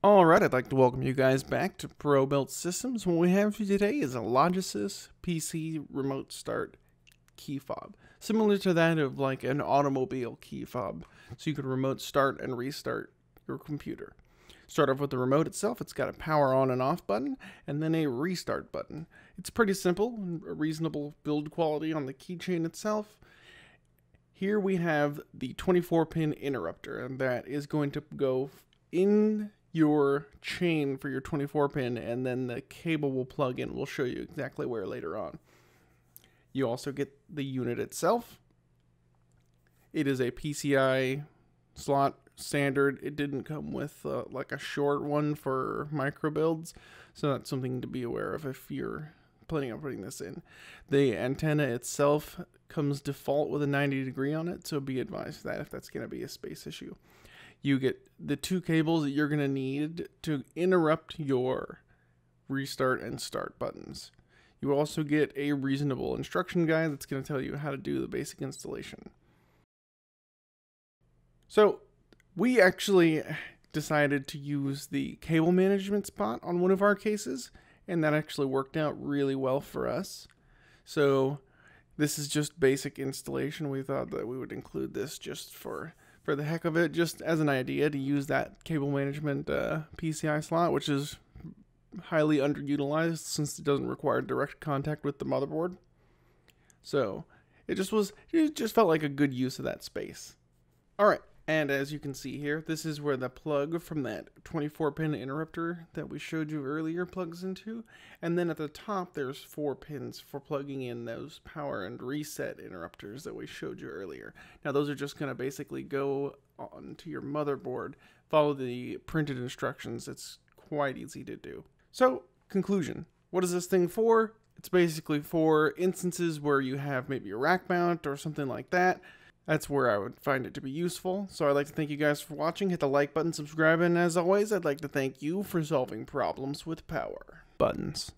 Alright, I'd like to welcome you guys back to Pro-Built Systems. What we have for you today is a Logisys PC Remote Start key fob, similar to that of like an automobile key fob, so you can remote start and restart your computer. Start off with the remote itself. It's got a power on and off button, and then a restart button. It's pretty simple, a reasonable build quality on the keychain itself. Here we have the 24-pin interrupter, and that is going to go in your chain for your 24-pin, and then the cable will plug in. We'll show you exactly where later on. You also get the unit itself. It is a PCI slot standard. It didn't come with like a short one for micro builds, so that's something to be aware of if you're planning on putting this in. The antenna itself comes default with a 90-degree on it, so be advised of that if that's going to be a space issue. You get the two cables that you're going to need to interrupt your restart and start buttons. You also get a reasonable instruction guide that's going to tell you how to do the basic installation. So we actually decided to use the cable management spot on one of our cases, and that actually worked out really well for us. So this is just basic installation. We thought that we would include this just for the heck of it, just as an idea to use that cable management PCI slot, which is highly underutilized since it doesn't require direct contact with the motherboard. So it just felt like a good use of that space. All right, and as you can see here, this is where the plug from that 24-pin interrupter that we showed you earlier plugs into. And then at the top, there's 4 pins for plugging in those power and reset interrupters that we showed you earlier. Now, those are just going to basically go onto your motherboard, follow the printed instructions. It's quite easy to do. So, conclusion. What is this thing for? It's basically for instances where you have maybe a rack mount or something like that. That's where I would find it to be useful. So I'd like to thank you guys for watching. Hit the like button, subscribe, and as always, I'd like to thank you for solving problems with power buttons.